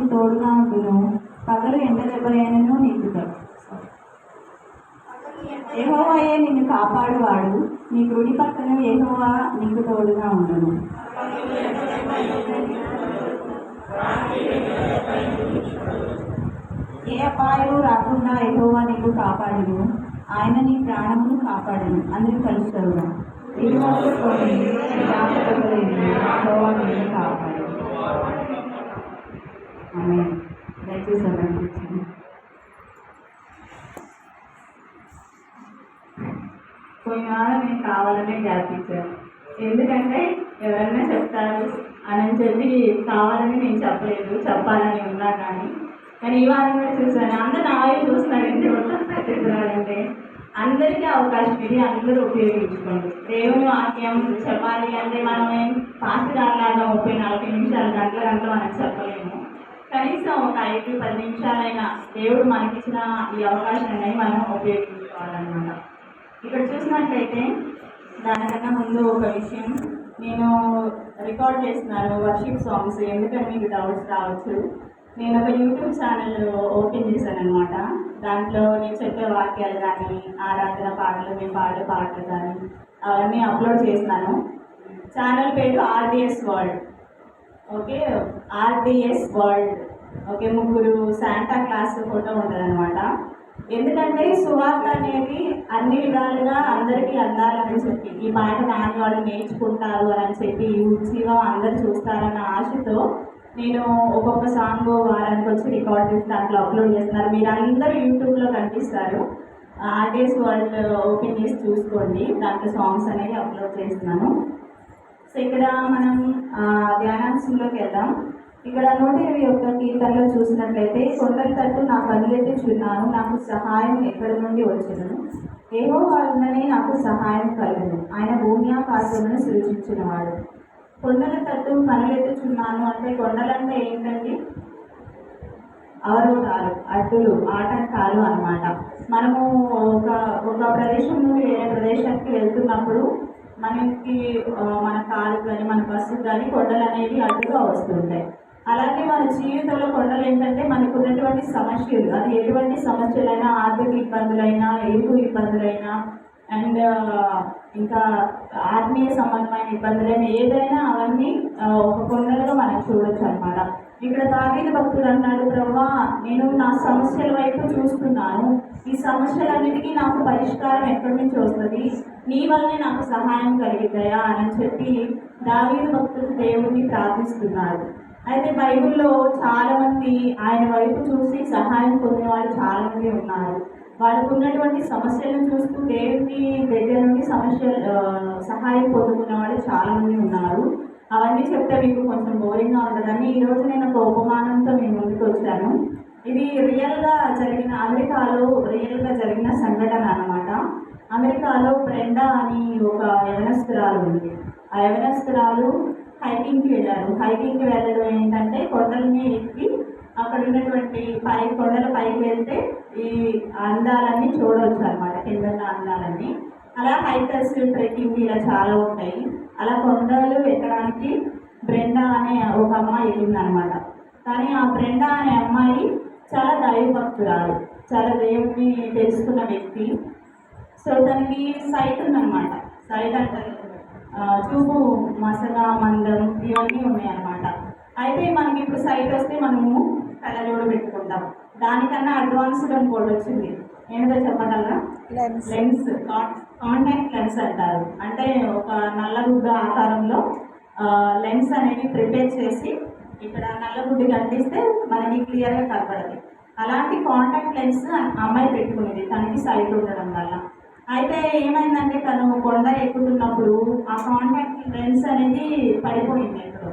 నీకు తోడుగా ఉండును, పగలు ఎండ దెబ్బలైనను నీకు యెహోవాయే నిన్ను కాపాడువాడు, నీ కుడి పక్కన యెహోవా నీకు తోడుగా ఉండును. ఏ అపాయము రాకుండా యెహోవా నీకు కాపాడును, ఆయన నీ ప్రాణమును కాపాడును. అందరూ కలుస్తారుగా కాపాడు. దయచేసి అనిపించింది. పోయిన వారం నేను కావాలనే గ్యాప్ ఇచ్చాను. ఎందుకంటే ఎవరైనా చెప్తారు అని చెప్పి కావాలని నేను చెప్పలేదు, చెప్పాలని ఉన్నా. కానీ ఈ వారం కూడా చూసాను, అందరు నా వైపు చూస్తున్నారంటే మొత్తం పెట్టిస్తున్నారంటే అందరికీ అవకాశం ఇది, అందరూ ఉపయోగించుకోండి. దేవుని వాక్యం చెప్పాలి అంటే మనం ఫాస్ట్ దానిలాగా 30-40 నిమిషాలు గంటలు మనం చెప్పలేము. కనీసం ఒక 5-10 నిమిషాలైనా దేవుడు మనకిచ్చిన ఈ అవకాశాన్ని మనం ఉపయోగించుకోవాలన్నమాట. ఇక్కడ చూసినట్లయితే దానికన్నా ముందు ఒక విషయం, నేను రికార్డ్ చేస్తున్నాను వర్షిప్ సాంగ్స్. ఎందుకంటే మీకు డౌట్స్ రావచ్చు. నేను ఒక యూట్యూబ్ ఛానల్ ఓపెన్ చేశాను అనమాట. దాంట్లో నేను చెప్పే వాక్యాలు కానీ, ఆరాధన పాటలు, మేము పాడే పాటలు కానీ అవన్నీ అప్లోడ్ చేస్తున్నాను. ఛానల్ పేరు RDS world. Okay, RDS world. Okay, 3 Santa Claus photo ఉంటుంది అనమాట. ఎందుకంటే సువార్త అనేది అన్ని విధాలుగా అందరికీ అందాలని చెప్పి, ఈ పాట దాని వాళ్ళు నేర్చుకుంటారు అని చెప్పి, ఈ ఉత్సవం అందరు చూస్తారన్న ఆశతో నేను ఒక్కొక్క సాంగ్ వారానికి వచ్చి రికార్డ్ చేసి దాంట్లో అప్లోడ్ చేస్తున్నారు. మీరు అందరూ యూట్యూబ్లో కనిపిస్తారు. ఆర్టిఎస్ వరల్డ్ ఓపెన్ చేసి చూసుకోండి, దాంట్లో సాంగ్స్ అనేది అప్లోడ్ చేస్తున్నాను. సో ఇక్కడ మనం ధ్యానాంశంలోకి వెళ్దాం. ఇక్కడ 121 కీర్తనలో చూసినట్లయితే, కొండల తట్టు నా కనులెత్తుచున్నాను, నాకు సహాయం ఎక్కడి నుండి వచ్చును. యెహోవానే నాకు సహాయం కలుగును, ఆయన భూమి ఆకాశమును సృజించినవాడు. కొండల తట్టు కనులెత్తుచున్నాను అంటే కొండలంటే ఏంటండి? అవరోధాలు, అడ్డులు, ఆటంకాలు అన్నమాట. మనము ఒక ప్రదేశం నుండి వేరే ప్రదేశానికి వెళ్తున్నప్పుడు మనకి మన కారు కానీ మన బస్సు కానీ కొండలు అనేవి అడ్డుగా వస్తుంటాయి. అలాగే మన జీవితంలో కొండలు ఏంటంటే మనకు ఉన్నటువంటి సమస్యలు, అది ఎటువంటి సమస్యలైనా, ఆర్థిక ఇబ్బందులైనా, ఎరుపు ఇబ్బందులైనా, అండ్ ఇంకా ఆత్మీయ సంబంధమైన ఇబ్బందులైనా, ఏదైనా అవన్నీ ఒక కొండలుగా మనం చూడొచ్చు అనమాట. ఇక్కడ దావీదు భక్తుడు అన్నాడు, ప్రభువా నేను నా సమస్యల వైపు చూస్తున్నాను, ఈ సమస్యలన్నిటికీ నాకు పరిష్కారం ఎక్కడి నుంచి వస్తుంది, నీ వల్లనే నాకు సహాయం కలిగిద్దాయా అని చెప్పి దావీదు భక్తుడు దేవుడిని ప్రార్థిస్తున్నాడు. అయితే బైబిల్లో చాలామంది ఆయన వైపు చూసి సహాయం పొందిన వాళ్ళు చాలామంది ఉన్నారు. వాళ్ళకు ఉన్నటువంటి సమస్యలను చూస్తూ దేవుని దగ్గర నుండి సహాయం పొందుకున్న వాళ్ళు చాలామంది ఉన్నారు. అవన్నీ చెప్తే మీకు కొంచెం బోరింగ్గా ఉంటుందని ఈరోజు నేను ఒక ఉపమానంతో నేను ముందుకు వచ్చాను. ఇది అమెరికాలో రియల్గా జరిగిన సంఘటన అన్నమాట. అమెరికాలో బ్రెండా అని ఒక యవనస్తురాలు ఉంది. ఆ యవనస్తురాలు హైకింగ్కి వెళ్ళారు. హైకింగ్కి వెళ్ళడం ఏంటంటే కొండలని ఎక్కి అక్కడ ఉన్నటువంటి కొండల పైకి వెళ్తే ఈ అందాలన్నీ చూడవచ్చు అనమాట, కింద అందాలన్నీ. అలా హైకర్స్, ట్రెక్కింగ్ ఇలా చాలా ఉంటాయి. అలా కొండలు ఎక్కడానికి బ్రెండా అనే ఒక అమ్మాయి వెళ్ళిందనమాట. కానీ ఆ బ్రెండా అనే అమ్మాయి చాలా దైవభక్తురాలు, చాలా దేవుడిని తెలుసుకున్న వ్యక్తి. సో తనకి సైట్ ఉందన్నమాట. సైట్ అంటే చూపు మసగా మందం ఇవన్నీ ఉన్నాయన్నమాట. అయితే మనకి ఇప్పుడు సైట్ వస్తే మనము కళ్ళజోడు పెట్టుకుంటాం. దానికన్నా అడ్వాన్స్డ్ ఇంకోటి వచ్చింది, ఏంటో చెప్పగలరా? లెన్స్, కాంటాక్ట్ లెన్స్ అంటారు. అంటే ఒక నల్లగుడ్డ ఆకారంలో లెన్స్ అనేవి ప్రిపేర్ చేసి ఇక్కడ నల్లగుడ్డి కనిపిస్తే మనకి క్లియర్గా కనపడదు. అలాంటి కాంటాక్ట్ లెన్స్ అమ్మాయి పెట్టుకునేది తనకి సైట్ ఉండడం వల్ల. అయితే ఏమైందంటే తను కొండ ఎక్కుతున్నప్పుడు ఆ కాంటాక్ట్ లెన్స్ అనేది పడిపోయింది ఎక్కడో.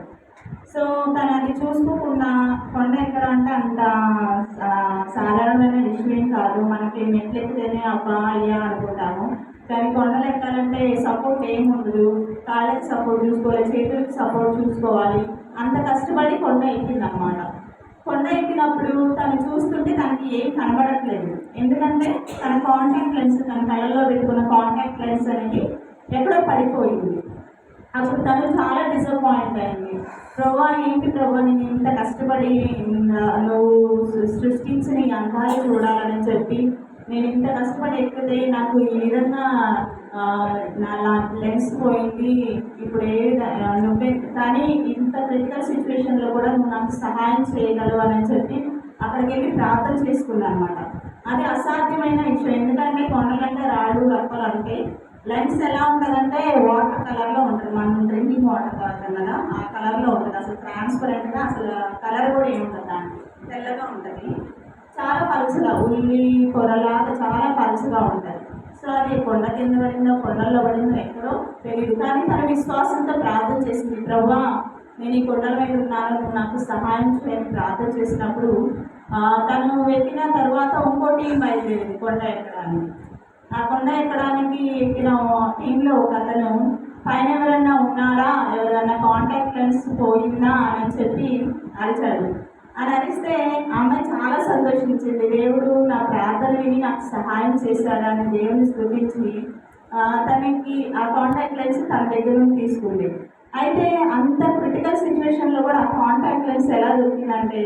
సో తను అది చూసుకోకుండా, కొండ ఎక్కడం అంటే అంత సాధారణమైన విషయం కాదు, మనకి మెట్లు ఎక్కితేనే అబ్బా అయ్యా అనుకుంటాము. కానీ కొండలు ఎక్కాలంటే సపోర్ట్ ఏముండదు, కాళ్ళకి సపోర్ట్ చూసుకోవాలి, చేతులకి సపోర్ట్ చూసుకోవాలి. అంత కష్టపడి కొండ ఎక్కిందన్నమాట. కొండ ఎక్కినప్పుడు తను చూస్తుంటే తనకి ఏం కనబడట్లేదు. ఎందుకంటే తన కాంటాక్ట్ లెన్స్, తన కళ్ళలో పెట్టుకున్న కాంటాక్ట్ లెన్స్ అనేది ఎక్కడో పడిపోయింది. అప్పుడు తను చాలా డిసప్పాయింట్ అయింది. ప్రభా ఏంటి ప్రభా, నేను ఇంత కష్టపడి నువ్వు సృష్టించిన ఈ అందాలు చూడాలని చెప్పి నేను ఇంత కష్టపడి ఎక్కితే నాకు ఈ విధంగా ఆ, నా లెన్స్ పోయింది. ఇప్పుడు నువ్వే కానీ ఇంత క్రిటికల్ సిచ్యువేషన్లో కూడా నువ్వు నాకు సహాయం చేయగలవు అని చెప్పి అక్కడికి వెళ్ళి ప్రార్థన చేసుకున్నాను అనమాట. అది అసాధ్యమైన విషయం, ఎందుకంటే కొండలంటే రాళ్ళు రప్పలు అంటే లెన్స్ ఎలా ఉంటుందంటే వాటర్ కలర్లో ఉంటుంది. మనం డ్రింకింగ్ వాటర్ తాగుతాం కదా, ఆ కలర్లో ఉంటుంది. అసలు ట్రాన్స్పరెంట్గా అసలు కలర్ కూడా ఏముంటుంది, దానికి తెల్లగా ఉంటుంది. చాలా పలుచగా ఉల్లి పొరలాగా చాలా పలుచగా ఉంటుంది. సో అది కొండ కింద పడిందో కొండల్లో పడిందో ఎక్కడో తెలియదు. కానీ తన విశ్వాసంతో ప్రార్థన చేసింది, ప్రభా నేను ఈ కొండల మీద ఉన్నాను, నువ్వు నాకు సహాయం చేయని ప్రార్థన చేసినప్పుడు తను ఎక్కిన తర్వాత ఇంకోటి బయలుదేరింది కొండ ఎక్కడానికి. ఆ కొండ ఎక్కడానికి ఎక్కిన టీంలో ఒక అతను పైన ఎవరైనా ఉన్నారా, ఎవరైనా కాంటాక్ట్ లెన్స్ పోయిందా అని చెప్పి అరిచాడు. అని అరిస్తే ఆమె చాలా సంతోషించింది. దేవుడు నా ప్రార్థన విని నాకు సహాయం చేశాడని దేవుని స్తుతించి తనకి ఆ కాంటాక్ట్ లెన్స్ తన దగ్గర నుండి తీసుకుంది. అయితే అంత క్రిటికల్ సిచ్యువేషన్లో కూడా ఆ కాంటాక్ట్ లెన్స్ ఎలా దొరికిందంటే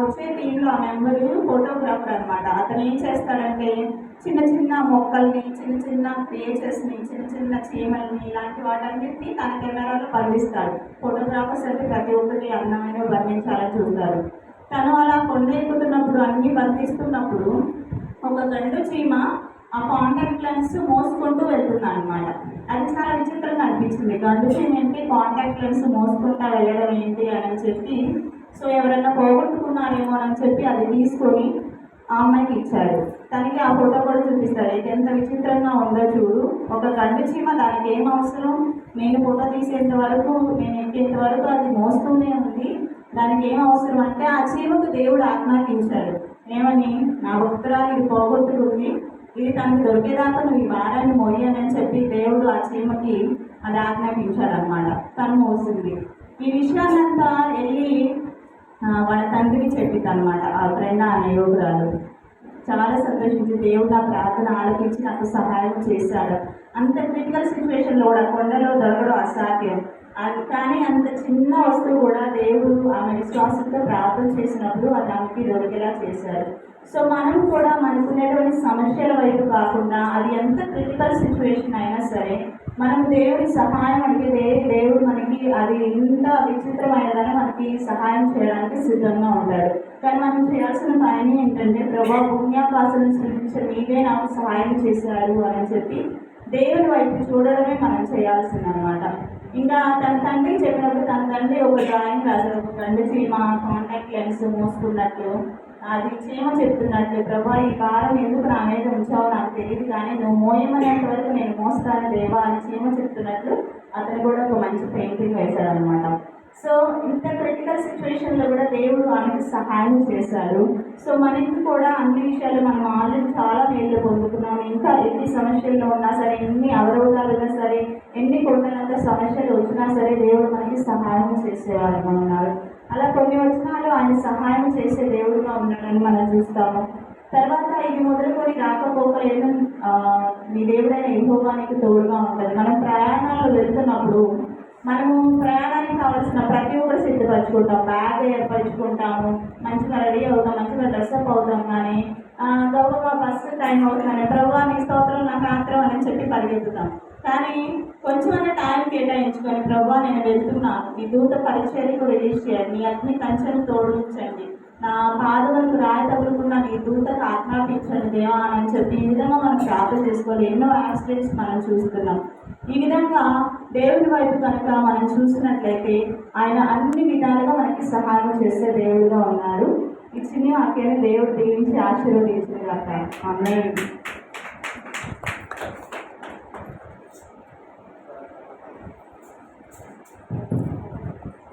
వచ్చే టీంలో ఆ మెంబరు ఫోటోగ్రాఫర్ అనమాట. అతను ఏం చేస్తాడంటే చిన్న చిన్న మొక్కల్ని, చిన్న చిన్న క్రియేచర్స్ని, చిన్న చిన్న చీమల్ని, ఇలాంటి వాటన్నిటిని తన కెమెరాలో బంధిస్తాడు. ఫోటోగ్రాఫర్స్ అంటే ప్రతి ఒక్కటి అందమైన బంధించాలని చూస్తారు. తను అలా కొండ ఎక్కుతున్నప్పుడు అన్నీ బంధిస్తున్నప్పుడు ఒక గండు చీమ ఆ కాంటాక్ట్ లెన్స్ మోసుకుంటూ వెళ్తుంది అనమాట. అది చాలా విచిత్రంగా అనిపించింది. గండు చీమ ఏంటి కాంటాక్ట్ లెన్స్ మోసుకుంటూ వెళ్ళడం ఏంటి అని చెప్పి, సో ఎవరైనా పోగొట్టుకున్నారేమో అని చెప్పి అది తీసుకొని ఆ అమ్మాయికి ఇచ్చాడు. తనకి ఆ ఫోటో కూడా చూపిస్తాడు. ఇది ఎంత విచిత్రంగా ఉందో చూడు, ఒక గండు చీమ దానికి ఏం అవసరం, నేను ఫోటో తీసేంత వరకు, నేను ఎక్కేంత వరకు అది మోస్తూనే ఉంది, దానికి ఏం అవసరం అంటే ఆ చీమకు దేవుడు ఆజ్ఞాపించాడు. ఏమని, నా భక్తురాలు ఇది పోగొట్టుకుంది, ఇది తనకు దొరికేదాకా నువ్వు ఈ భారాన్ని మోయని చెప్పి దేవుడు ఆ చీమకి అది ఆజ్ఞాపించాడు అనమాట. తను మోసింది. ఈ విషయాన్నంతా వెళ్ళి వాళ్ళ తండ్రికి చెప్పింది అనమాట. ఆ ఫ్రెండ్ అనే యోగురాలు చాలా సంతోషించి, దేవుడు నా ప్రార్థన ఆలకించి నాకు సహాయం చేశాడు. అంత క్రిటికల్ సిచ్యువేషన్లో కూడా కొండలో దొరకడం అసాధ్యం, అది కానీ అంత చిన్న వస్తువు కూడా దేవుడు ఆమె విశ్వాసంతో ప్రార్థన చేసినప్పుడు దానికి దొరికేలా చేశారు. సో మనం కూడా మనకున్నటువంటి సమస్యల వైపు కాకుండా, అది ఎంత క్రిటికల్ సిచ్యువేషన్ అయినా సరే మనం దేవుడి సహాయం అడిగితే దేవుడు మనకి అది ఇంత విచిత్రమైనదని మనకి సహాయం చేయడానికి సిద్ధంగా ఉంటాడు. కానీ మనం చేయాల్సిన పని ఏంటంటే, ప్రభా పుణ్యాకాశాలను సృష్టించే మీరే నాకు సహాయం చేశారు అని చెప్పి దేవుని వైపు చూడడమే మనం చేయాల్సింది అనమాట. ఇంకా తన తండ్రి చెప్పినప్పుడు తన తండ్రి ఒక డ్రాయింగ్ రాశారు. ఒక గండు చీమ కాంటాక్ట్ లెన్స్ మోసుకున్నట్లు, అది చీమ చెప్తున్నట్లు, ప్రభా ఈ భారం ఎందుకు నా మీద ఉంచావో నాకు తెలియదు, కానీ నువ్వు మోయమనేంత వరకు నేను మోస్తాను దేవా అని చీమ చెప్తున్నట్లు అతను కూడా ఒక మంచి పెయింటింగ్ వేశాడు అనమాట. సో ఇంత క్రిటికల్ సిచ్యువేషన్లో కూడా దేవుడు ఆమెకు సహాయం చేశాడు. సో మనకి కూడా అన్ని విషయాలు మనం ఆల్రెడీ చాలా మేలు పొందుతున్నాం. ఇంకా ఎన్ని సమస్యల్లో ఉన్నా సరే, ఎన్ని అవరోధాలు ఉన్నా సరే, ఎన్ని కొండలంత సమస్యలు వచ్చినా సరే దేవుడు మనకి సహాయం చేసేవాళ్ళగా ఉన్నారు. అలా కొన్ని వచనాలు ఆయన సహాయం చేసే దేవుడుగా ఉన్నాడని మనం చూస్తాము. తర్వాత ఇది మొదలుకొని రాకపోకలేదు మీ దేవుడైన యెహోవానికి తోడుగా ఉంటుంది. మనం ప్రయాణాల్లో వెళ్తున్నప్పుడు మనము ప్రయాణానికి కావాల్సిన ప్రతి ఒక్కరు సిద్ధపరచుకుంటాం, బ్యాగ్ ఏర్పరచుకుంటాము, మంచిగా రెడీ అవుతాం, మంచిగా డ్రెస్అప్ అవుతాం. కానీ గౌరవ బస్సు టైం అవుతుందని ప్రభావ నీ స్తోత్రం నాకు ఆత్రం అని చెప్పి పరిగెత్తుతాం. కానీ కొంచెమైనా టైం కేటాయించుకొని, ప్రభావ నేను వెళ్తున్నాను, మీ దూత పరిచర్యకు రిలీజ్ చేయండి, నీ అగ్ని కంచెను తోడించండి, నా పాదములకు రాయి తగులుకున్న నీ దూతకు ఆజ్ఞాపించండి దేవా అని చెప్పి ఈ విధంగా మనం ప్రార్థన చేసుకోవాలి. ఎన్నో యాక్సిడెంట్స్ మనం చూస్తున్నాం. ఈ విధంగా దేవుని వైపు కనుక మనం చూసినట్లయితే ఆయన అన్ని విధాలుగా మనకి సహాయం చేసే దేవుడుగా ఉన్నారు. ఈ చిన్న వాక్యాన్ని దేవుడు దీవించి ఆశీర్వదించిన కాక. ఆమేన్.